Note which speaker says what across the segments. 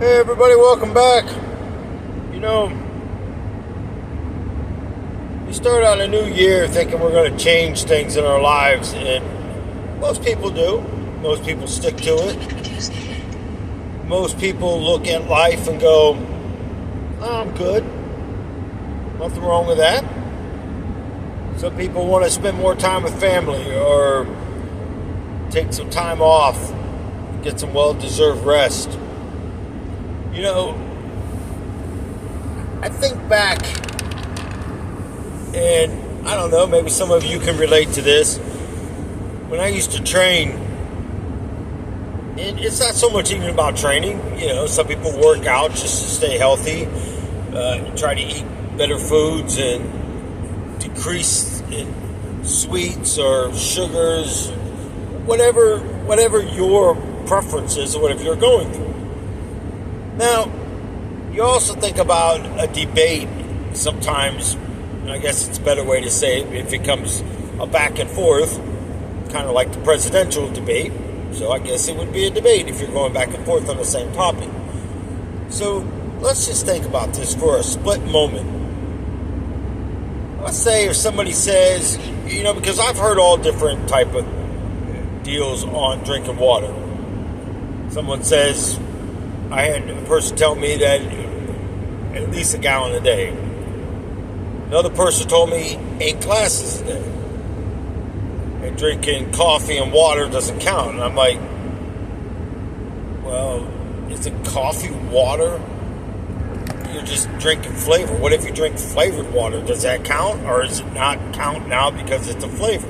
Speaker 1: Hey everybody, welcome back. You know, we start out a new year thinking we're going to change things in our lives, and most people do. Most people stick to it. Most people look at life and go, oh, I'm good. Nothing wrong with that. Some people want to spend more time with family or take some time off, get some well-deserved rest. You know, I think back, and I don't know, maybe some of you can relate to this. When I used to train, and it's not so much even about training. You know, some people work out just to stay healthy, try to eat better foods and decrease in sweets or sugars, whatever your preference is or whatever you're going through. Now, you also think about a debate sometimes. I guess it's a better way to say it, if it comes a back and forth, kind of like the presidential debate. So I guess it would be a debate if you're going back and forth on the same topic. So let's just think about this for a split moment. Let's say if somebody says, you know, because I've heard all different type of deals on drinking water. Someone says, I had a person tell me that at least a gallon a day. Another person told me 8 glasses a day. And drinking coffee and water doesn't count. And I'm like, well, is it coffee, water? You're just drinking flavor. What if you drink flavored water? Does that count? Or does it not count now because it's a flavor?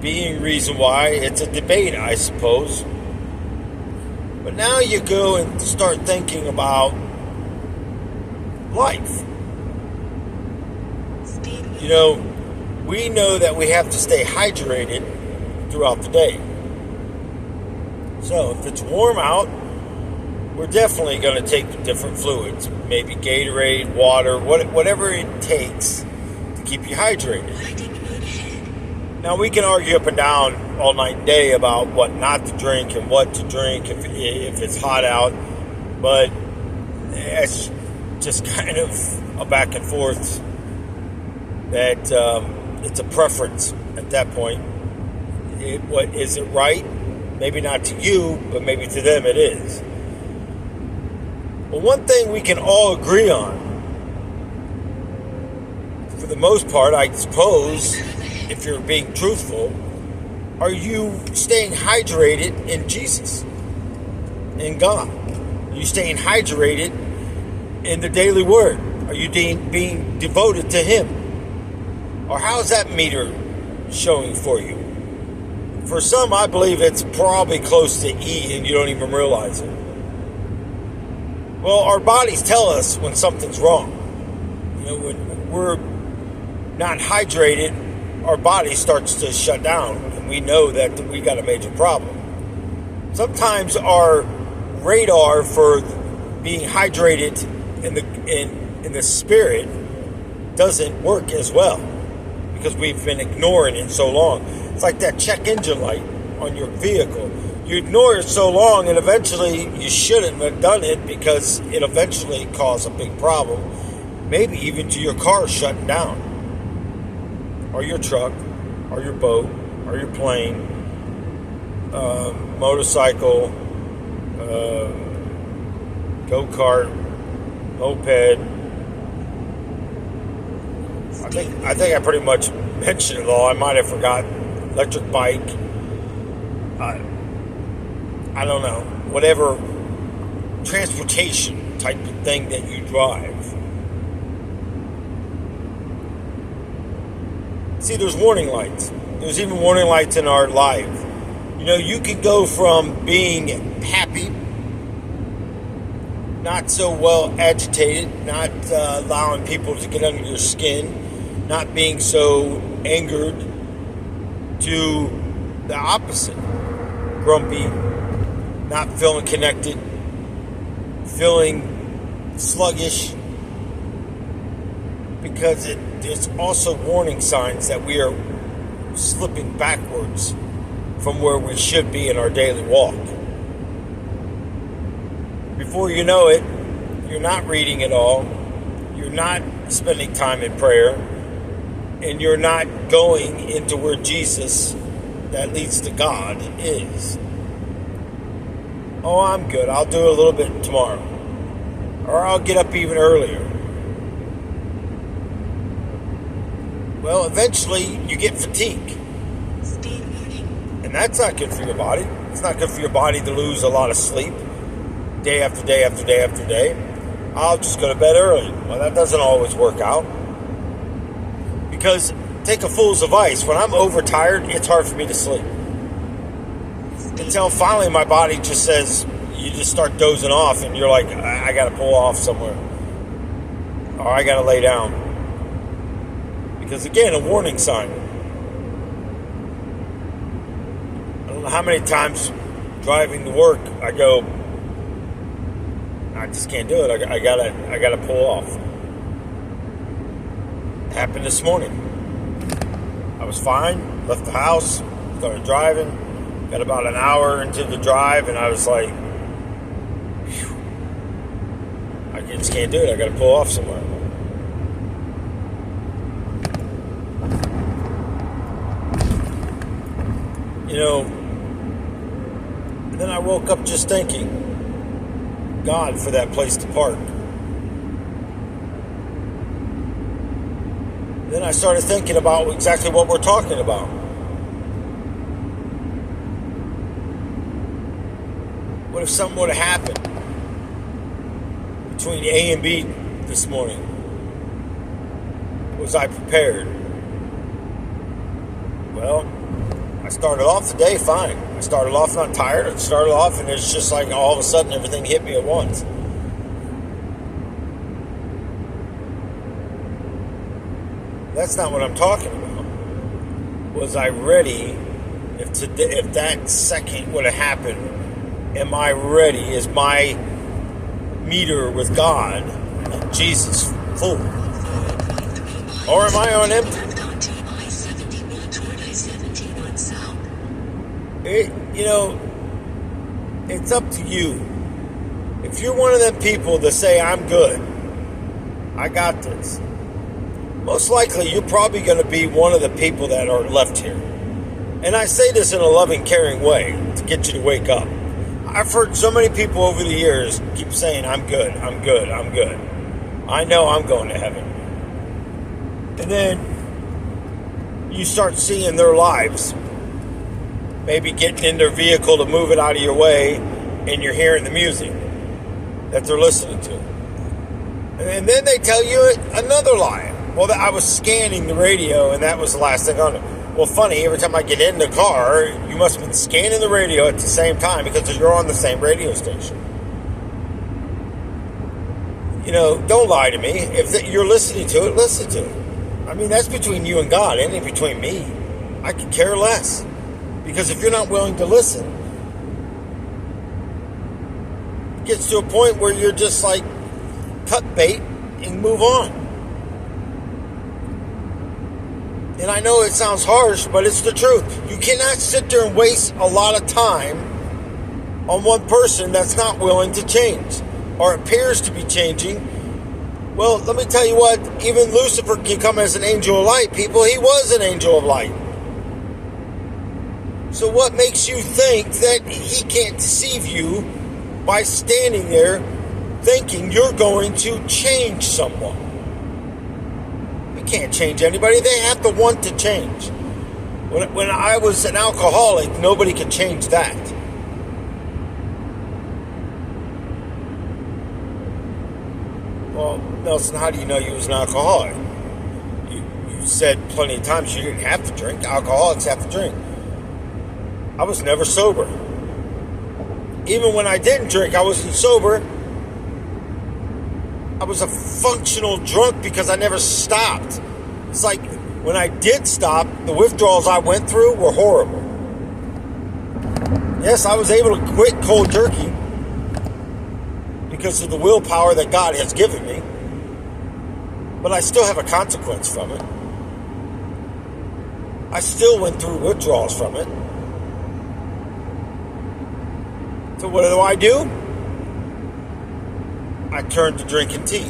Speaker 1: Being reason why it's a debate, I suppose. But now you go and start thinking about life. You know, we know that we have to stay hydrated throughout the day. So if it's warm out, we're definitely going to take different fluids, maybe Gatorade, water, whatever it takes to keep you hydrated. Now, we can argue up and down all night and day about what not to drink and what to drink if it's hot out, but it's just kind of a back and forth that it's a preference at that point. What is it right? Maybe not to you, but maybe to them it is. Well, one thing we can all agree on, for the most part, I suppose, if you're being truthful, are you staying hydrated in Jesus, in God? Are you staying hydrated in the daily word? Are you being devoted to Him? Or how's that meter showing for you? For some, I believe it's probably close to E and you don't even realize it. Well, our bodies tell us when something's wrong. You know, when we're not hydrated, our body starts to shut down, and we know that we got a major problem. Sometimes our radar for being hydrated in the spirit doesn't work as well because we've been ignoring it so long. It's like that check engine light on your vehicle. You ignore it so long, and eventually you shouldn't have done it because it eventually caused a big problem, maybe even to your car shutting down, or your truck, or your boat, or your plane, motorcycle, go-kart, moped. I think I pretty much mentioned it all. I might have forgot. Electric bike. I don't know. Whatever transportation type of thing that you drive. See, there's warning lights. There's even warning lights in our life. You know, you could go from being happy, not so well agitated, not allowing people to get under your skin, not being so angered, to the opposite. Grumpy, not feeling connected, feeling sluggish, because there's also warning signs that we are slipping backwards from where we should be in our daily walk. Before you know it, you're not reading at all, you're not spending time in prayer, and you're not going into where Jesus that leads to God is. Oh, I'm good. I'll do a little bit tomorrow. Or I'll get up even earlier. Well, eventually you get fatigue. And that's not good for your body. It's not good for your body to lose a lot of sleep day after day after day after day. I'll just go to bed early. Well, that doesn't always work out. Because, take a fool's advice, when I'm overtired, it's hard for me to sleep. Until finally my body just says, you just start dozing off and you're like, I got to pull off somewhere. Or I got to lay down. Because again, a warning sign. I don't know how many times driving to work I go, I just can't do it. I gotta pull off. It happened this morning. I was fine, left the house, started driving, got about an hour into the drive, and I was like, phew, I just can't do it. I gotta pull off somewhere. You know, and then I woke up just thanking God for that place to park. Then I started thinking about exactly what we're talking about. What if something would have happened between A and B this morning? Was I prepared? Well, I started off the day fine. I started off not tired. I started off and it's just like all of a sudden everything hit me at once. That's not what I'm talking about. Was I ready? If that second would have happened, am I ready? Is my meter with God, Jesus, full? Or am I on empty? It's up to you. If you're one of them people that say, I'm good, I got this, most likely you're probably going to be one of the people that are left here. And I say this in a loving, caring way to get you to wake up. I've heard so many people over the years keep saying, I'm good, I'm good, I'm good. I know I'm going to heaven. And then you start seeing their lives, maybe getting in their vehicle to move it out of your way, and you're hearing the music that they're listening to. And then they tell you another lie. Well, I was scanning the radio, and that was the last thing on it. Well, funny, every time I get in the car, you must have been scanning the radio at the same time because you're on the same radio station. Don't lie to me. If you're listening to it, listen to it. I mean, that's between you and God. It ain't between me. I could care less. Because if you're not willing to listen, it gets to a point where you're just like, cut bait and move on. And I know it sounds harsh, but it's the truth. You cannot sit there and waste a lot of time on one person that's not willing to change or appears to be changing. Well, let me tell you what, even Lucifer can come as an angel of light, people. He was an angel of light. So what makes you think that he can't deceive you by standing there thinking you're going to change someone? You can't change anybody. They have to want to change. When I was an alcoholic, nobody could change that. Well, Nelson, how do you know you was an alcoholic? You said plenty of times you didn't have to drink. Alcoholics have to drink. I was never sober. Even when I didn't drink, I wasn't sober. I was a functional drunk because I never stopped. It's like when I did stop, the withdrawals I went through were horrible. Yes, I was able to quit cold turkey because of the willpower that God has given me. But I still have a consequence from it. I still went through withdrawals from it. So what do? I turned to drinking tea.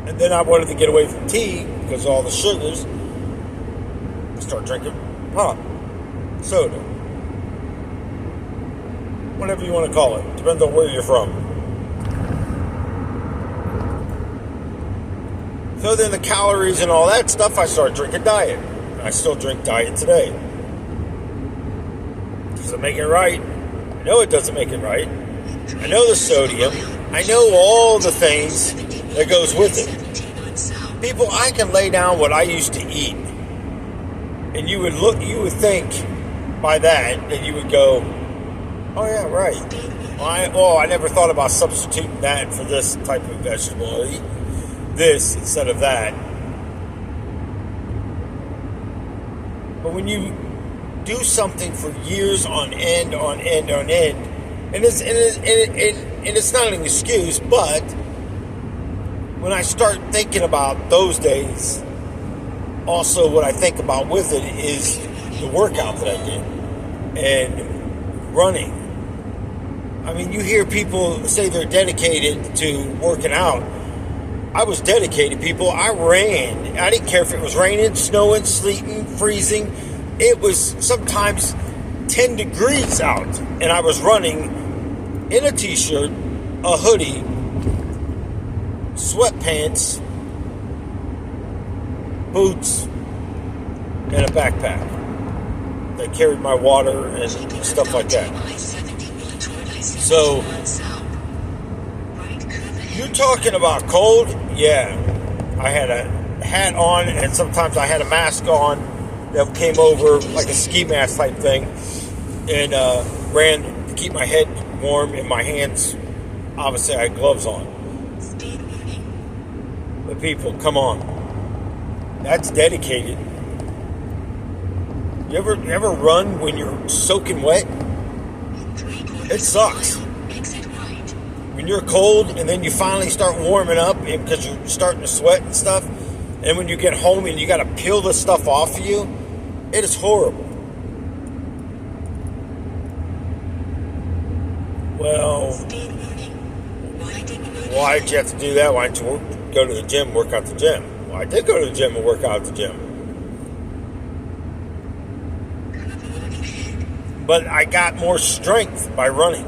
Speaker 1: And then I wanted to get away from tea because of all the sugars. I started drinking pop, soda, whatever you want to call it. Depends on where you're from. So then the calories and all that stuff, I started drinking diet. I still drink diet today. Does it make it right? I know it doesn't make it right. I know the sodium. I know all the things that goes with it. People, I can lay down what I used to eat. And you would think by that you would go, oh yeah, right. I never thought about substituting that for this type of vegetable. I'll eat this instead of that. But when you do something for years on end, and it's not an excuse, but when I start thinking about those days, also what I think about with it is the workout that I did and running. I mean, you hear people say they're dedicated to working out. I was dedicated, people. I ran. I didn't care if it was raining, snowing, sleeting, freezing. It was sometimes 10 degrees out, and I was running in a t-shirt, a hoodie, sweatpants, boots, and a backpack that carried my water and stuff like that. So, you're talking about cold? Yeah. I had a hat on, and sometimes I had a mask on that came over like a ski mask type thing, and ran to keep my head warm and my hands. Obviously, I had gloves on. But people, come on. That's dedicated. You ever run when you're soaking wet? It sucks. When you're cold and then you finally start warming up because you're starting to sweat and stuff, and when you get home and you got to peel the stuff off of you, it is horrible. Well, why did you have to do that? Why didn't you go to the gym, work out the gym? Well, I did go to the gym and work out at the gym. But I got more strength by running.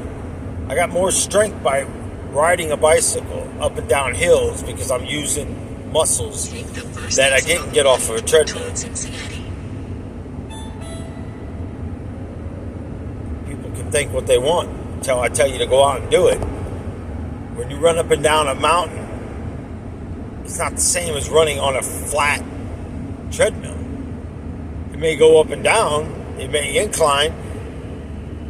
Speaker 1: I got more strength by riding a bicycle up and down hills because I'm using muscles that I didn't get off of a treadmill. People can think what they want until I tell you to go out and do it. When you run up and down a mountain, it's not the same as running on a flat treadmill. It may go up and down, it may incline,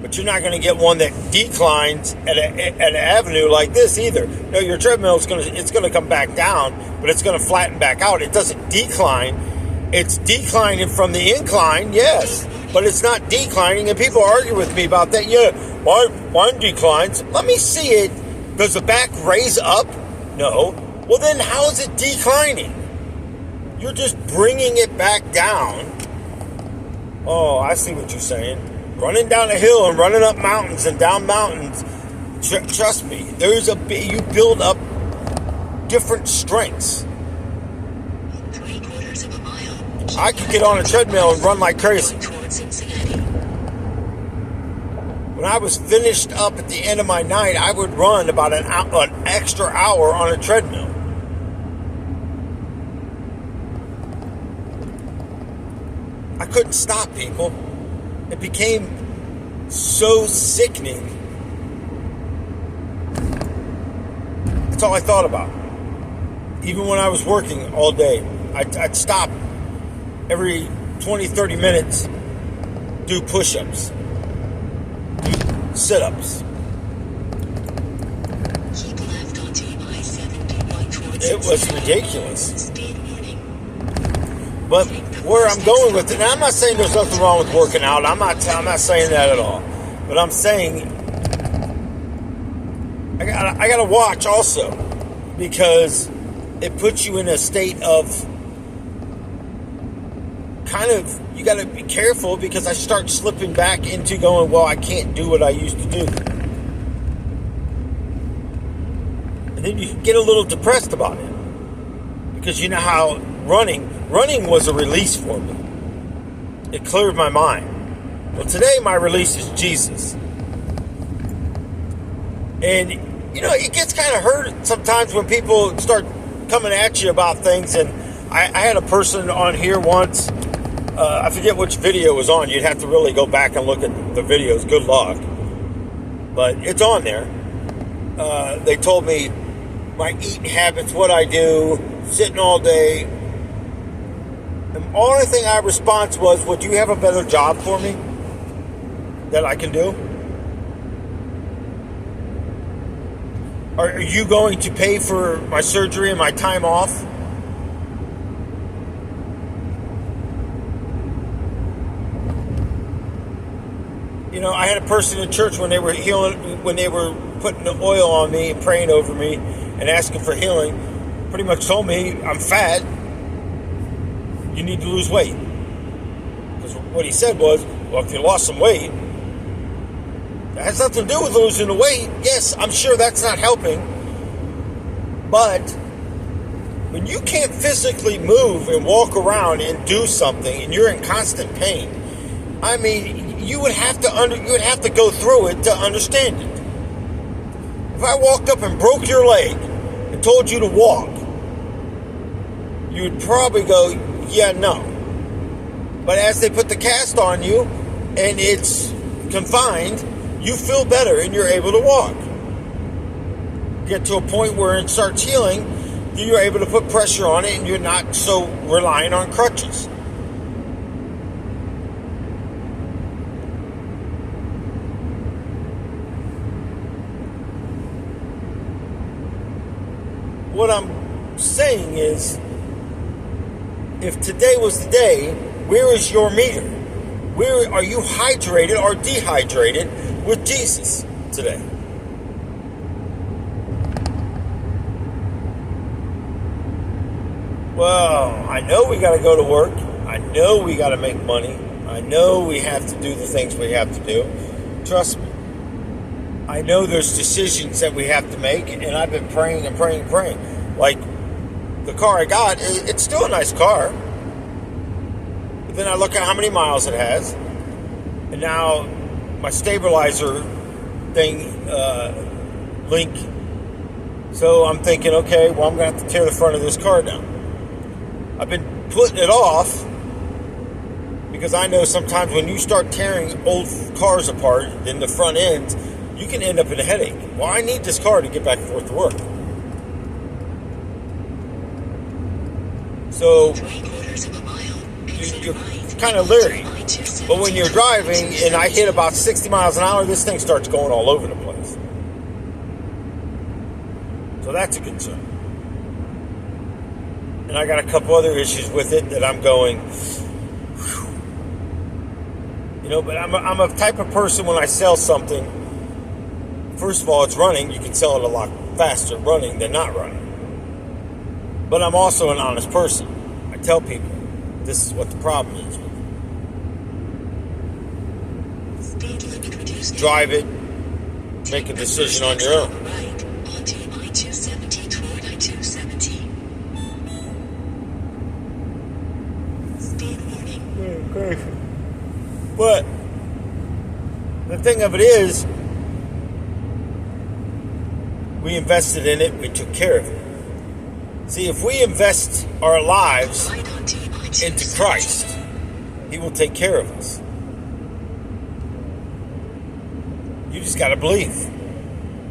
Speaker 1: but you're not going to get one that declines at an avenue like this either. No, your treadmill is going to come back down, but it's going to flatten back out. It doesn't decline. It's declining from the incline, yes, but it's not declining. And people argue with me about that. Yeah, mine declines. Let me see it. Does the back raise up? No. Well, then how is it declining? You're just bringing it back down. Oh, I see what you're saying. Running down a hill and running up mountains and down mountains, trust me, you build up different strengths. I could get on a treadmill and run like crazy. When I was finished up at the end of my night, I would run about an extra hour on a treadmill. I couldn't stop, people. It became so sickening. That's all I thought about. Even when I was working all day, I'd stop every 20, 30 minutes, do push-ups, do sit-ups. It was ridiculous. But where I'm going with it, and I'm not saying there's nothing wrong with working out. I'm not saying that at all. But I'm saying I gotta watch also, because it puts you in a state of you got to be careful, because I start slipping back into going, well, I can't do what I used to do. And then you get a little depressed about it, because you know how running was a release for me. It cleared my mind. Well, today my release is Jesus. And, it gets kind of hurt sometimes when people start coming at you about things. And I had a person on here once, I forget which video it was on. You'd have to really go back and look at the videos. Good luck. But it's on there. They told me my eating habits, what I do, sitting all day. The only thing I responded was, would you have a better job for me that I can do? Are you going to pay for my surgery and my time off? I had a person in church when they were healing, when they were putting the oil on me and praying over me and asking for healing, pretty much told me, I'm fat, you need to lose weight. Because what he said was, well, if you lost some weight, that has nothing to do with losing the weight. Yes, I'm sure that's not helping. But when you can't physically move and walk around and do something, and you're in constant pain, I mean, you would have to go through it to understand it. If I walked up and broke your leg and told you to walk, you would probably go, yeah, no. But as they put the cast on you and it's confined, you feel better and you're able to walk. Get to a point where it starts healing, you're able to put pressure on it and you're not so reliant on crutches. What I'm saying is, if today was the day, where is your meter? Where are you hydrated or dehydrated with Jesus today? Well, I know we got to go to work. I know we got to make money. I know we have to do the things we have to do. Trust me. I know there's decisions that we have to make, and I've been praying and praying and praying. Like the car I got, it's still a nice car. But then I look at how many miles it has, and now my stabilizer thing link. So I'm thinking, okay, well, I'm going to have to tear the front of this car down. I've been putting it off because I know sometimes when you start tearing old cars apart in the front ends, you can end up in a headache. Well, I need this car to get back and forth to work. So you're kind of leery. But when you're driving and I hit about 60 miles an hour, this thing starts going all over the place. So that's a concern. And I got a couple other issues with it that I'm going, whew. But I'm a type of person when I sell something. First of all, it's running. You can sell it a lot faster running than not running. But I'm also an honest person. I tell people, this is what the problem is with it. Drive it. Make a decision on your own. But the thing of it is, we invested in it, we took care of it. See, if we invest our lives into Christ, He will take care of us. You just got to believe.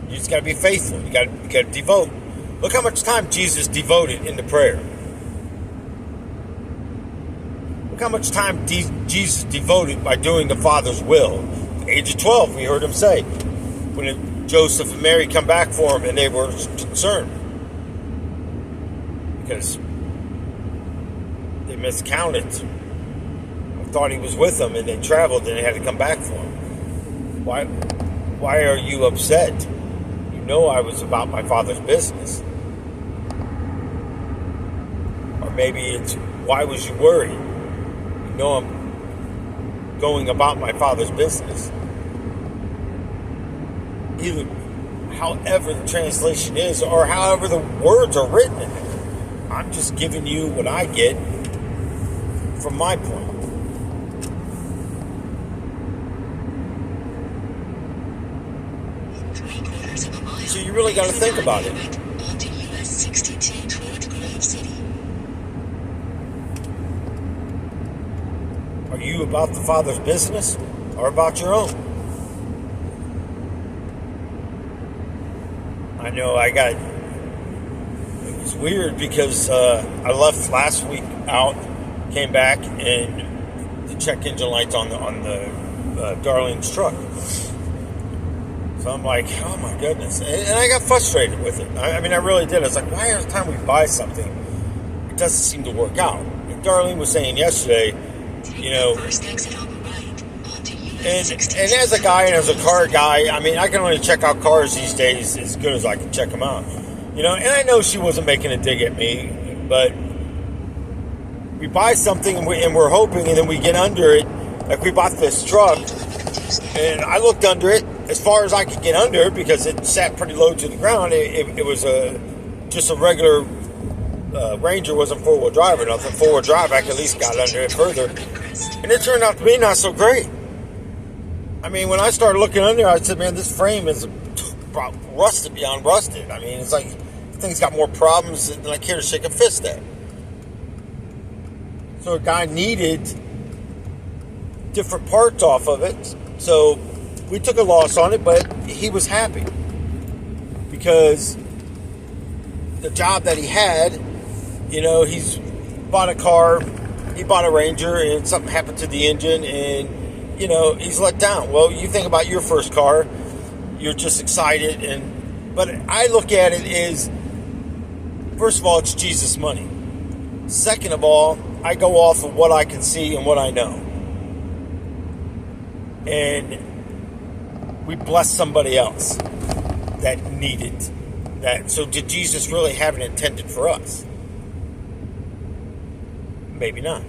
Speaker 1: You just got to be faithful. You got to devote. Look how much time Jesus devoted into prayer. Look how much time Jesus devoted by doing the Father's will. At the age of 12, we heard Him say, when Joseph and Mary come back for Him, and they were concerned. Because they miscounted. I thought He was with them, and they traveled, and they had to come back for Him. Why are you upset? You know I was about my Father's business. Or maybe it's, why was you worried? know I'm going about my Father's business. Either however the translation is or however the words are written in it. I'm just giving you what I get from my point. So you really got to think about it. Are you about the Father's business or about your own? I know it was weird because I left last week out, came back, and the check engine light's on the Darlene's truck. So I'm like, oh my goodness. And I got frustrated with it. I mean, I really did. I was like, why every time we buy something, it doesn't seem to work out? And Darlene was saying yesterday, and as a guy and as a car guy, I mean, I can only check out cars these days as good as I can check them out. And I know she wasn't making a dig at me, but we buy something and we're hoping, and then we get under it. Like we bought this truck, and I looked under it as far as I could get under it because it sat pretty low to the ground. It was just a regular Ranger, wasn't four-wheel drive or nothing. Four-wheel drive, I could at least got under it further. And it turned out to be not so great. I mean, when I started looking under, I said, man, this frame is rusted beyond rusted. I mean, it's like the thing's got more problems than I care to shake a fist at. So a guy needed different parts off of it. So we took a loss on it, but he was happy because the job that he had, he's bought a car, he bought a Ranger, and something happened to the engine, and he's let down. Well, you think about your first car, you're just excited, but I look at it as, first of all, it's Jesus' money. Second of all, I go off of what I can see and what I know. And we bless somebody else that needed that. So did Jesus really have it intended for us? Maybe not.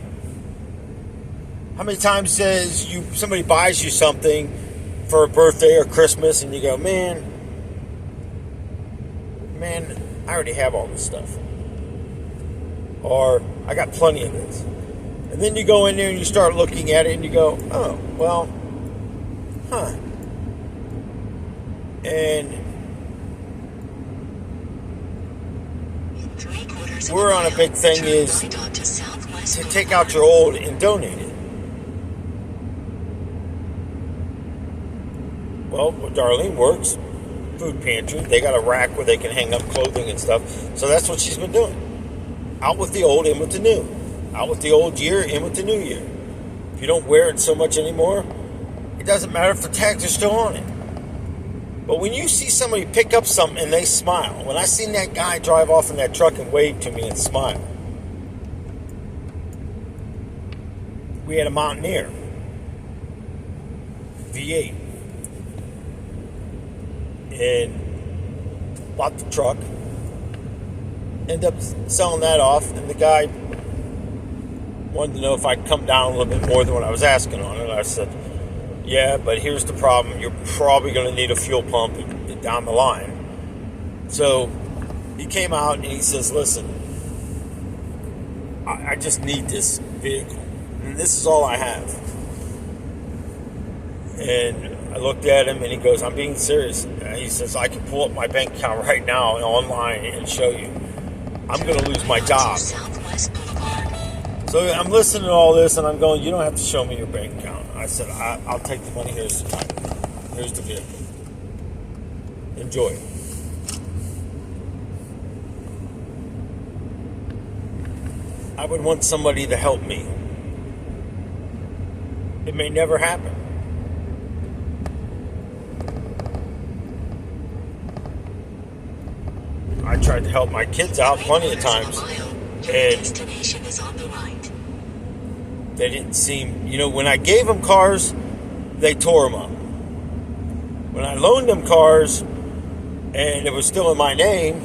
Speaker 1: How many times says somebody buys you something for a birthday or Christmas and you go, man, I already have all this stuff. Or I got plenty of this. And then you go in there and you start looking at it and you go, oh, well, And we're on a big thing is to take out your old and donate it. Well, where Darlene works, food pantry, they got a rack where they can hang up clothing and stuff. So that's what she's been doing. Out with the old, in with the new. Out with the old year, in with the new year. If you don't wear it so much anymore, it doesn't matter if the tags are still on it. But when you see somebody pick up something and they smile, when I seen that guy drive off in that truck and wave to me and smile, we had a Mountaineer V8 and bought the truck, ended up selling that off, and the guy wanted to know if I'd come down a little bit more than what I was asking on it. I said, yeah, but here's the problem. You're probably going to need a fuel pump down the line. So he came out and he says, listen, I just need this vehicle. And this is all I have. And I looked at him and he goes, I'm being serious. And he says, I can pull up my bank account right now online and show you. I'm going to lose my job. So I'm listening to all this and I'm going, you don't have to show me your bank account. I said, I'll take the money. Here's the title. Here's the vehicle. Enjoy it. I would want somebody to help me. It may never happen. I tried to help my kids out plenty of times, and they didn't seem, when I gave them cars, they tore them up. When I loaned them cars, and it was still in my name,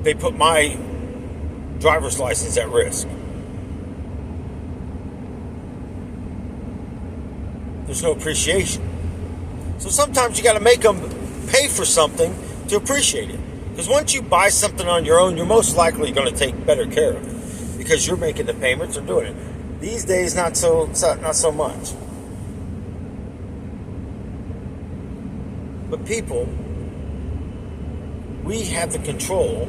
Speaker 1: they put my driver's license at risk. there's no appreciation. So sometimes you got to make them pay for something to appreciate it. Because once you buy something on your own, you're most likely going to take better care of it because you're making the payments or doing it. These days, not so much. But people, we have the control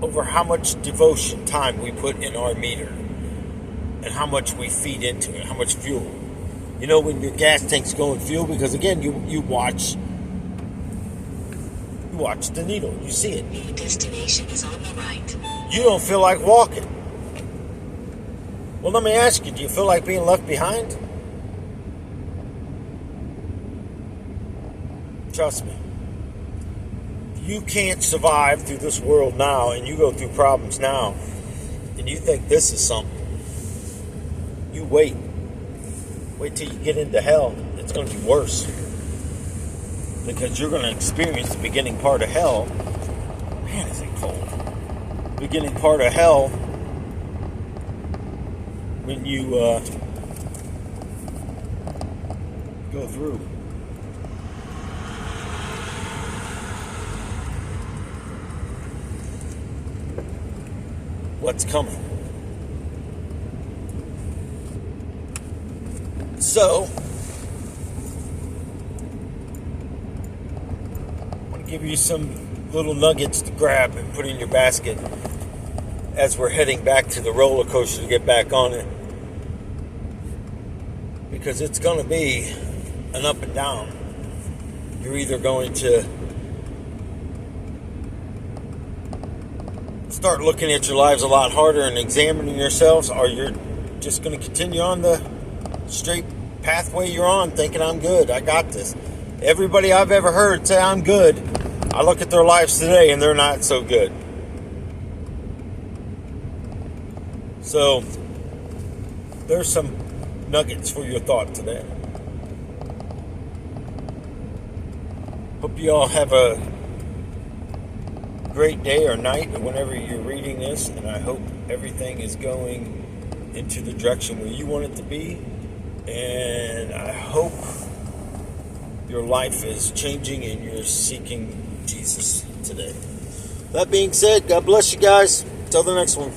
Speaker 1: over how much devotion time we put in our meter and how much we feed into it, how much fuel. You know, when your gas tank's going fuel, because again, you watch the needle, you see it.
Speaker 2: The destination is on the right.
Speaker 1: You don't feel like walking. Well, let me ask you, do you feel like being left behind? Trust me. You can't survive through this world now, and you go through problems now, and you think this is something. You wait. Wait till you get into hell. It's going to be worse. Because you're going to experience the beginning part of hell. Man, is it cold. Beginning part of hell when you go through. What's coming. So, I want to give you some little nuggets to grab and put in your basket as we're heading back to the roller coaster to get back on it. Because it's going to be an up and down. You're either going to start looking at your lives a lot harder and examining yourselves, or you're just going to continue on the straight pathway you're on, thinking I'm good, I got this. Everybody I've ever heard say I'm good, I look at their lives today and they're not so good. So there's some nuggets for your thought today. Hope you all have a great day or night or whenever you're reading this, and I hope everything is going into the direction where you want it to be. And I hope your life is changing and you're seeking Jesus today. That being said, God bless you guys. Till the next one.